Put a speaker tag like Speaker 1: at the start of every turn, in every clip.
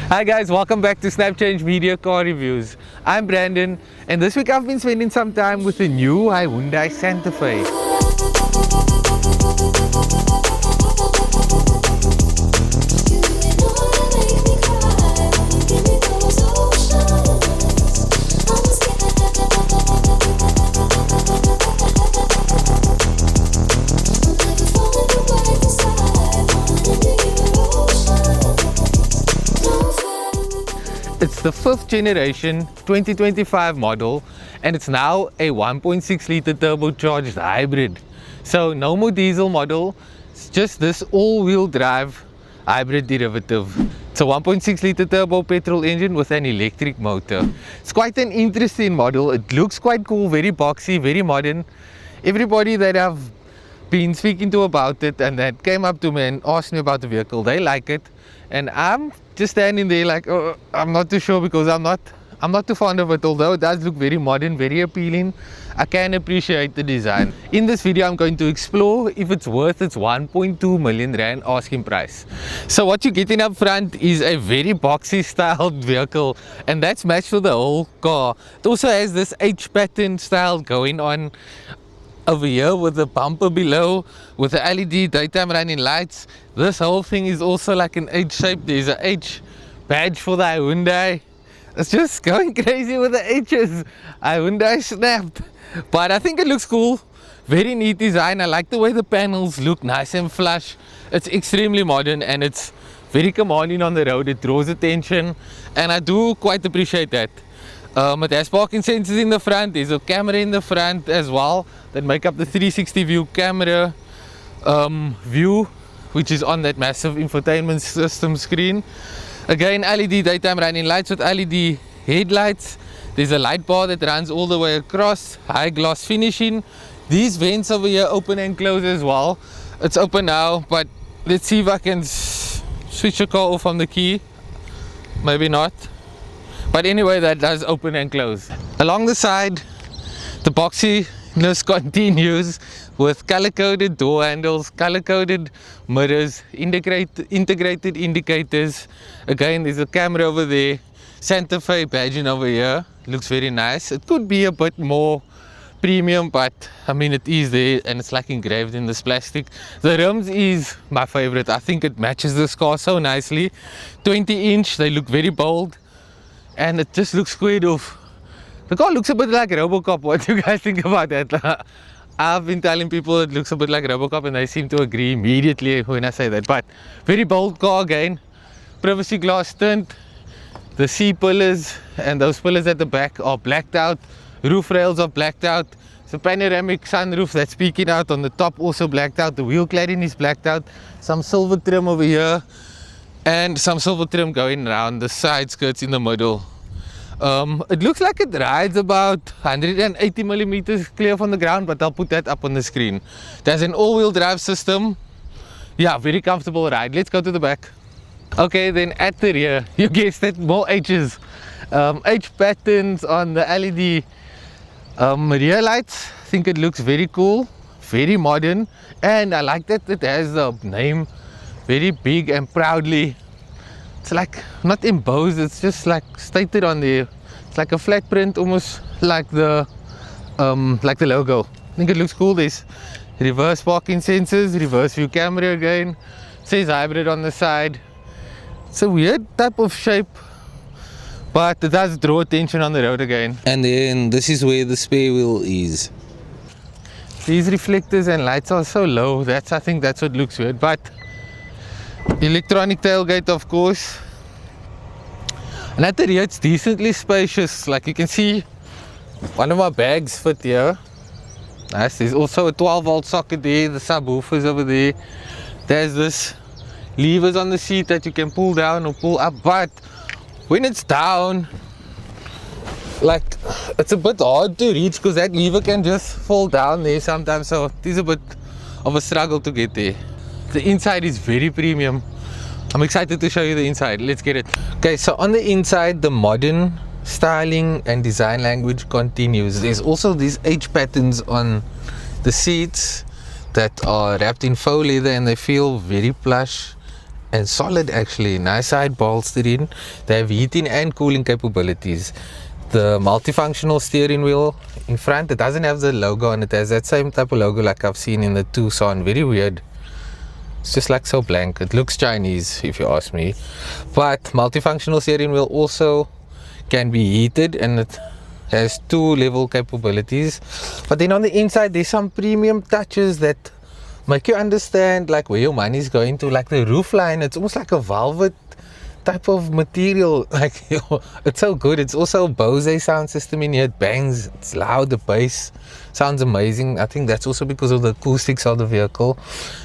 Speaker 1: Hi guys, welcome back to SnapChangeMedia Car Reviews. I'm Brandon, and this week I've been spending some time with the new Hyundai Santa Fe. It's the 5th generation 2025 model, and it's now a 1.6 litre turbocharged hybrid. So no more diesel model, it's just this all-wheel drive hybrid derivative. It's a 1.6 litre turbo petrol engine with an electric motor. It's quite an interesting model. It looks quite cool, very boxy, very modern. Everybody that I've been speaking to about it and that came up to me and asked me about the vehicle, they like it, and I'm just standing there like, oh, I'm not too sure because I'm not too fond of it. Although it does look very modern, very appealing, I can appreciate the design. In this video I'm going to explore if it's worth its 1.2 million rand asking price. So what you're getting up front is a very boxy styled vehicle, and that's matched for the whole car. It also has this H pattern style going on over here with the bumper below, with the LED daytime running lights. This whole thing is also like an H shape. There's a H badge for the Hyundai. It's just going crazy with the H's. Hyundai snapped. But I think it looks cool. Very neat design. I like the way the panels look nice and flush. It's extremely modern and it's very commanding on the road. It draws attention and I do quite appreciate that. It has parking sensors in the front. There's a camera in the front as well that make up the 360 view camera view, which is on that massive infotainment system screen. Again, LED daytime running lights with LED headlights. There's a light bar that runs all the way across, high gloss finishing. These vents over here open and close as well. It's open now, but let's see if I can switch the car off on the key. Maybe not. But anyway, that does open and close. Along the side, the boxiness continues with color-coded door handles, color-coded mirrors, integrated indicators. Again, there's a camera over there. Santa Fe badging over here. Looks very nice. It could be a bit more premium, but I mean it is there and it's like engraved in this plastic. The rims is my favorite. I think it matches this car so nicely. 20-inch, they look very bold. And it just looks squared off. The car looks a bit like Robocop. What do you guys think about that? I've been telling people it looks a bit like Robocop and they seem to agree immediately when I say that. But very bold car again. Privacy glass tint. The C-pillars and those pillars at the back are blacked out. Roof rails are blacked out. It's a panoramic sunroof that's peeking out on the top, also blacked out. The wheel cladding is blacked out. Some silver trim over here. And some silver trim going around the side skirts in the middle. It looks like it rides about 180 millimeters clear from the ground, but I'll put that up on the screen. There's an all-wheel drive system. Yeah, very comfortable ride. Let's go to the back. Okay, then at the rear, you guessed it, more H's. H patterns on the LED rear lights. I think it looks very cool, very modern, and I like that it has the name very big and proudly. It's like not embossed, it's just like stated on there. It's like a flat print, almost like the logo. I think it looks cool. There's reverse parking sensors, reverse view camera again. It says hybrid on the side. It's a weird type of shape, but it does draw attention on the road again. And then this is where the spare wheel is. These reflectors and lights are so low. I think that's what looks weird. But electronic tailgate, of course, and at the rear it's decently spacious. Like you can see, one of my bags fit here. Nice. There's also a 12-volt socket there. The subwoofers over there. There's this levers on the seat that you can pull down or pull up, but when it's down, like, it's a bit hard to reach because that lever can just fall down there sometimes, so it is a bit of a struggle to get there. The inside is very premium. I'm excited to show you the inside. Let's get it. Okay, so on the inside, the modern styling and design language continues. There's also these H patterns on the seats that are wrapped in faux leather and they feel very plush and solid actually. Nice side bolstering. They have heating and cooling capabilities. The multifunctional steering wheel in front, it doesn't have the logo on it. It has that same type of logo like I've seen in the Tucson. Very weird. It's just like so blank. It looks Chinese if you ask me. But multifunctional steering wheel also can be heated, and it has 2-level capabilities. But then on the inside there's some premium touches that make you understand like where your money is going to. Like the roof line, it's almost like a velvet type of material. Like it's so good. It's also a Bose sound system in here. It bangs, it's loud, the bass sounds amazing. I think that's also because of the acoustics of the vehicle.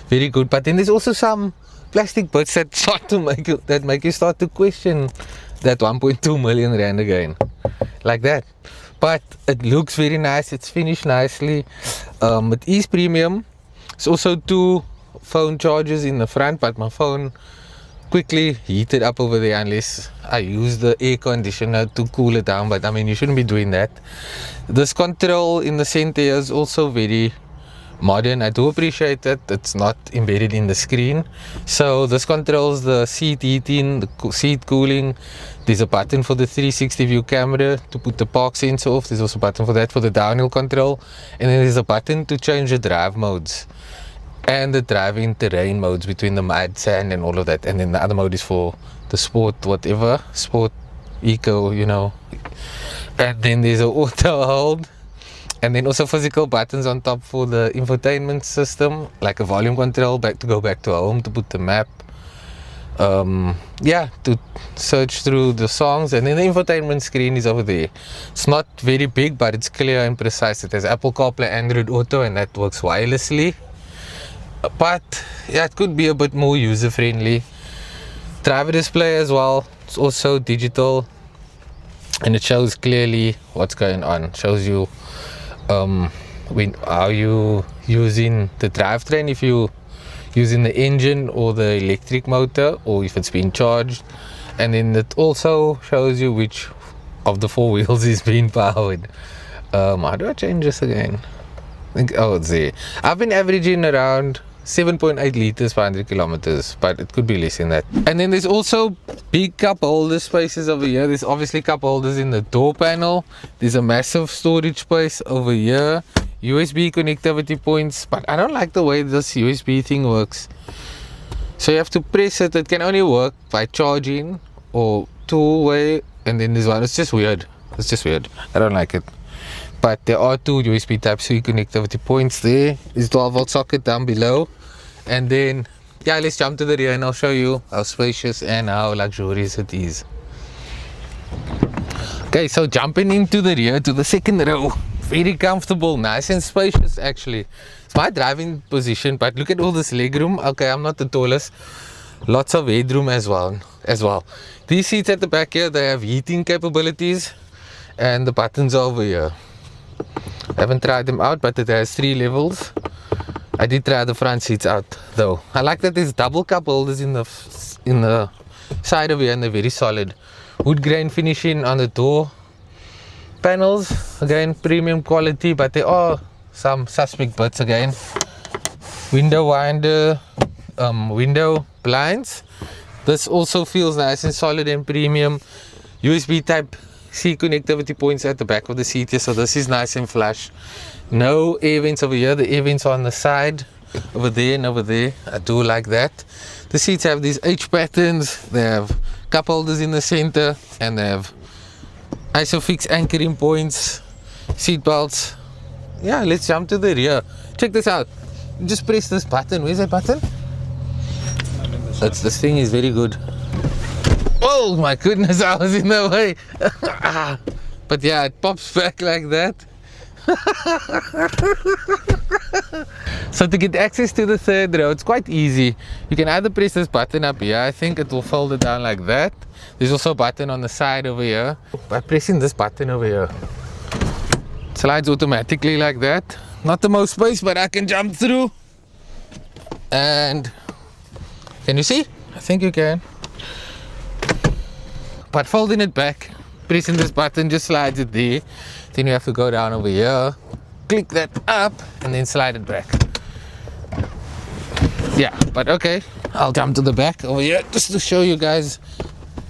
Speaker 1: Very good. But then there's also some plastic bits that start to make you start to question that 1.2 million rand again, like that. But it looks very nice. It's finished nicely. It is premium. It's also 2 phone chargers in the front, but my phone quickly heated up over there unless I use the air conditioner to cool it down. But I mean, you shouldn't be doing that. This control in the center is also very modern. I do appreciate that it's not embedded in the screen. So this controls the seat heating, the seat cooling. There's a button for the 360 view camera to put the park sensor off. There's also a button for that for the downhill control, and then there's a button to change the drive modes and the driving terrain modes between the mud, sand and all of that. And then the other mode is for the sport, whatever, sport, eco, you know. And then there's an auto hold, and then also physical buttons on top for the infotainment system, like a volume control to go back to home, to put the map, yeah, to search through the songs. And then the infotainment screen is over there. It's not very big, but it's clear and precise. It has Apple CarPlay, Android Auto, and that works wirelessly. But yeah, it could be a bit more user friendly. Driver display as well, it's also digital, and it shows clearly what's going on. It shows you how you using the drivetrain, if you using the engine or the electric motor, or if it's been charged. And then it also shows you which of the 4 wheels is being powered. How do I change this again? Oh, it's there. I've been averaging around 7.8 liters per 100 kilometers, but it could be less than that. And then there's also big cup holder spaces over here. There's obviously cup holders in the door panel. There's a massive storage space over here. USB connectivity points, but I don't like the way this USB thing works. So you have to press it. It can only work by charging or 2-way, and then this one. It's just weird. It's just weird. I don't like it. But there are 2 USB Type-C connectivity points there. There's 12-volt socket down below. And then, yeah, let's jump to the rear and I'll show you how spacious and how luxurious it is. Okay, so jumping into the rear to the second row. Very comfortable, nice and spacious actually. It's my driving position, but look at all this legroom. Okay, I'm not the tallest. Lots of headroom as well. These seats at the back here, they have heating capabilities, and the buttons are over here. I haven't tried them out, but it has 3 levels. I did try the front seats out though. I like that there's double cup holders in the side of here, and they're very solid. Wood grain finishing on the door panels. Again, premium quality, but there are some suspect bits again. Window winder, window blinds. This also feels nice and solid and premium. USB Type-C connectivity points at the back of the seat here, so this is nice and flush. No air vents over here. The air vents are on the side, over there and over there. I do like that. The seats have these H patterns. They have cup holders in the center, and they have ISOFIX anchoring points, seat belts. Yeah, let's jump to the rear. Check this out. Just press this button. Where's that button? This thing is very good. Oh my goodness, I was in the way. But yeah, it pops back like that. So to get access to the third row, it's quite easy. You can either press this button up here. I think it will fold it down like that. There's also a button on the side over here. By pressing this button over here, it slides automatically like that. Not the most space, but I can jump through. And can you see? I think you can. But folding it back, pressing this button just slides it there. Then you have to go down over here, click that up, and then slide it back. Yeah, but okay, I'll jump to the back over here just to show you guys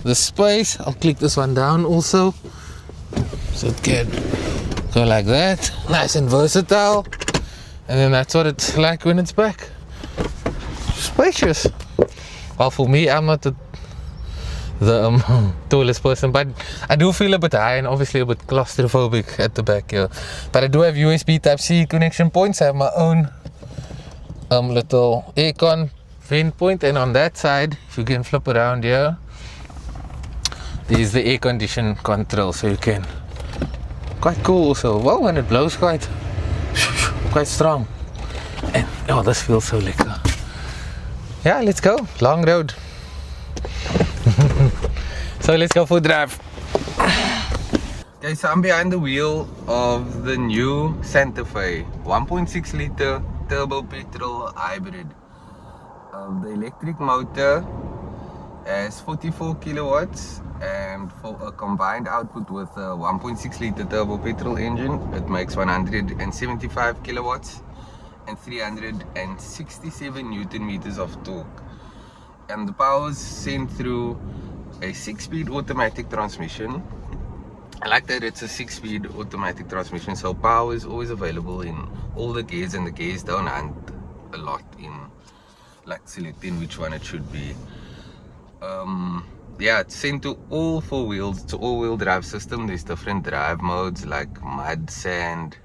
Speaker 1: the space. I'll click this one down also, so it can go like that, nice and versatile. And then that's what it's like when it's back, spacious. Well, for me, I'm not the tallest person, but I do feel a bit high and obviously a bit claustrophobic at the back here. But I do have USB Type-C connection points. I have my own little aircon vent point, and on that side, if you can flip around here, there's the air condition control, so you can, quite cool also. Well, when it blows quite strong. And oh, this feels so liquor. Yeah, let's go, long road. So let's go for a drive. Okay, so I'm behind the wheel of the new Santa Fe 1.6 liter turbo petrol hybrid. The electric motor has 44 kilowatts, and for a combined output with a 1.6 liter turbo petrol engine, it makes 175 kilowatts and 367 newton meters of torque. And the power is sent through a 6-speed automatic transmission. I like that it's a 6-speed automatic transmission, so power is always available in all the gears, and the gears don't hunt a lot in like selecting which one it should be. Yeah, it's sent to all 4 wheels. It's an all-wheel drive system. There's different drive modes like mud, sand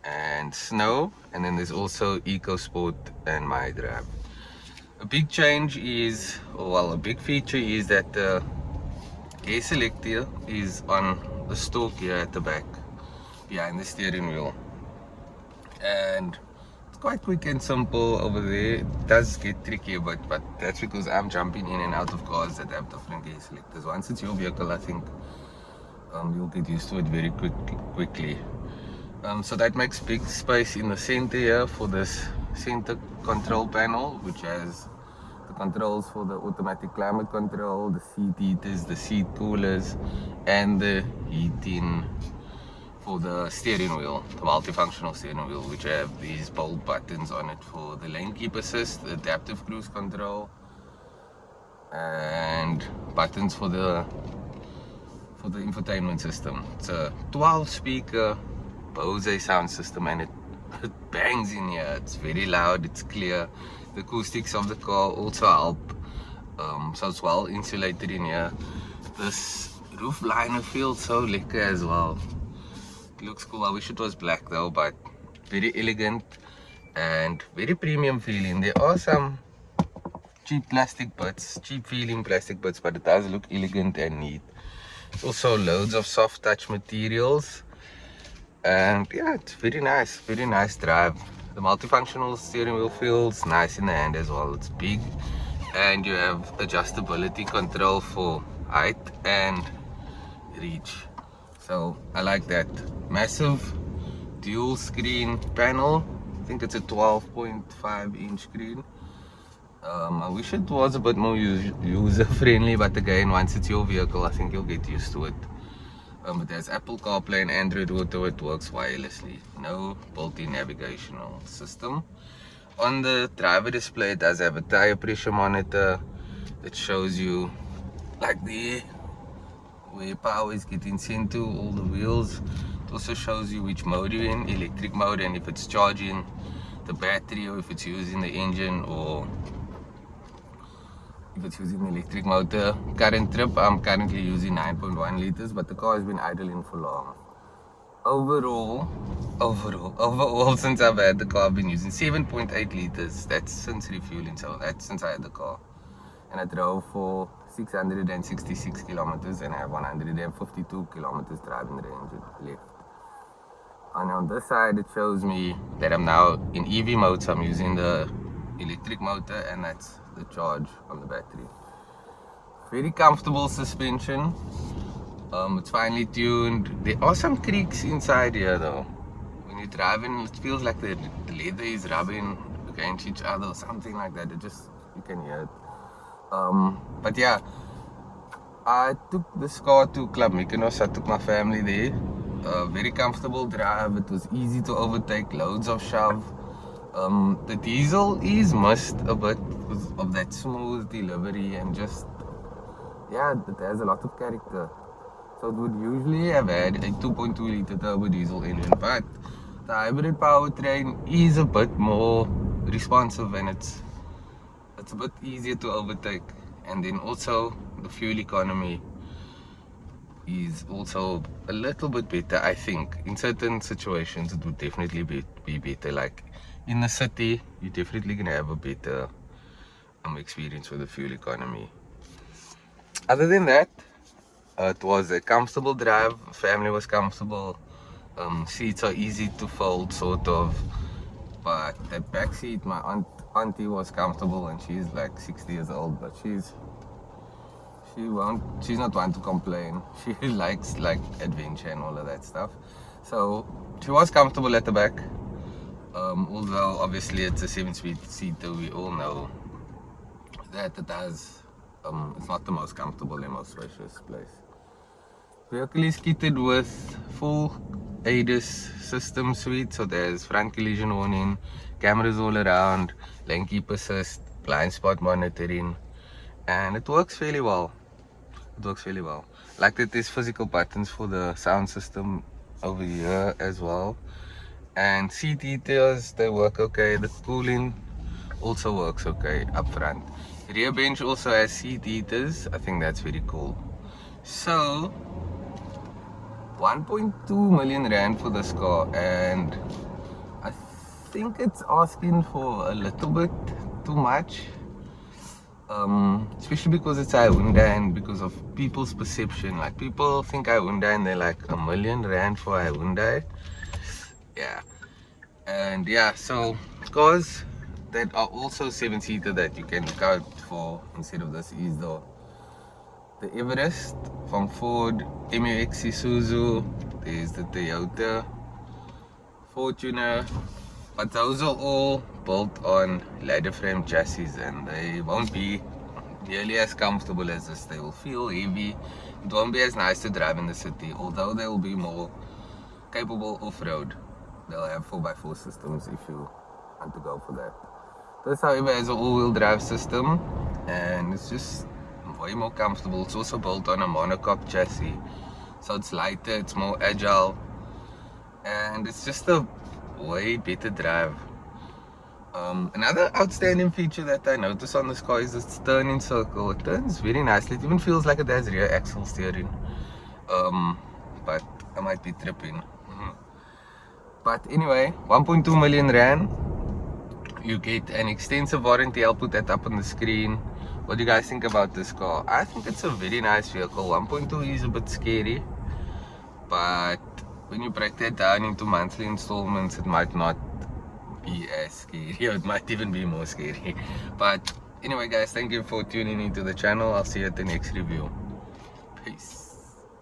Speaker 1: and snow, and then there's also Eco Sport and My Drive. A big change is, well, a big feature is that the air selector is on the stalk here at the back behind the steering wheel, and it's quite quick and simple over there. It does get tricky, but that's because I'm jumping in and out of cars that have different air selectors. Once it's your vehicle, I think you'll get used to it very quickly. So that makes big space in the center here for this center control panel, which has the controls for the automatic climate control, the seat heaters, the seat coolers, and the heating for the steering wheel, the multifunctional steering wheel, which have these bold buttons on it for the lane keep assist, the adaptive cruise control, and buttons for the infotainment system. It's a 12-speaker Bose sound system, and it bangs in here. It's very loud, it's clear. The acoustics of the car also help, so it's well insulated in here. This roof liner feels so lekker as well. It looks cool. I wish it was black though, but very elegant and very premium feeling. There are some cheap feeling plastic bits, but it does look elegant and neat. It's also loads of soft touch materials, and yeah, it's very nice drive. The multifunctional steering wheel feels nice in the hand as well. It's big, and you have adjustability control for height and reach, so I like that. Massive dual screen panel. I think it's a 12.5 inch screen. I wish it was a bit more user friendly, but again, once it's your vehicle, I think you'll get used to it. It has Apple CarPlay and Android Auto. It works wirelessly. No built-in navigational system. On the driver display, it does have a tire pressure monitor that shows you, like there, where power is getting sent to all the wheels. It also shows you which mode you're in, electric mode, and if it's charging the battery, or if it's using the engine, or if it's using the electric motor. Current trip, I'm currently using 9.1 liters, but the car has been idling for long. Overall, since I've had the car, I've been using 7.8 liters. That's since refueling, so that's since I had the car. And I drove for 666 kilometers, and I have 152 kilometers driving range left. And on this side, it shows me that I'm now in EV mode, so I'm using the electric motor, and that's the charge on the battery. Very comfortable suspension. It's finely tuned. There are some creaks inside here though. When you're driving, it feels like the leather is rubbing against each other or something like that. You can hear it. But yeah, I took this car to Club Mykonos. I took my family there. Very comfortable drive. It was easy to overtake, loads of shove.
Speaker 2: The diesel is missed a bit of that smooth delivery and just, yeah, it has a lot of character. So it would usually have had a 2.2 liter turbo diesel engine, but the hybrid powertrain is a bit more responsive and it's a bit easier to overtake. And then also the fuel economy is also a little bit better, I think. In certain situations it would definitely be better. Like in the city, you're definitely gonna have a better experience with the fuel economy. Other than that, it was a comfortable drive. Family was comfortable. Seats are easy to fold, sort of. But that back seat, my auntie was comfortable, and she's like 60 years old, but she's not one to complain. She likes like adventure and all of that stuff. So she was comfortable at the back. Although obviously it's a 7-speed seater, we all know that it's not the most comfortable and most spacious place. Vehicle is kitted with full ADAS system suite, so there's front collision warning, cameras all around, lane keep assist, blind spot monitoring, and it works fairly well. Like that there's physical buttons for the sound system over here as well, and seat heaters, they work okay. The cooling also works okay up front. Rear bench also has seat heaters. I think that's very cool. So 1.2 million rand for this car, and I think it's asking for a little bit too much, especially because it's a Hyundai and because of people's perception. Like people think Hyundai and they're like R1 million for a Hyundai. Yeah. And yeah, so cars that are also 7-seater that you can look out for instead of this is the Everest from Ford, MUX Isuzu, there's the Toyota, Fortuner, but those are all built on ladder frame chassis and they won't be nearly as comfortable as this. They will feel heavy. It won't be as nice to drive in the city, although they will be more capable off-road. They'll have 4x4 systems if you want to go for that. This, however, has an all-wheel drive system and it's just way more comfortable. It's also built on a monocoque chassis, so it's lighter, it's more agile, and it's just a way better drive. Another outstanding feature that I noticed on this car is its turning circle. It turns very nicely. It even feels like it has rear axle steering. But I might be tripping. But anyway, 1.2 million rand. You get an extensive warranty. I'll put that up on the screen. What do you guys think about this car? I think it's a very nice vehicle. 1.2 is a bit scary, but when you break that down into monthly installments, it might not be as scary, or it might even be more scary. But anyway guys, thank you for tuning into the channel. I'll see you at the next review. Peace.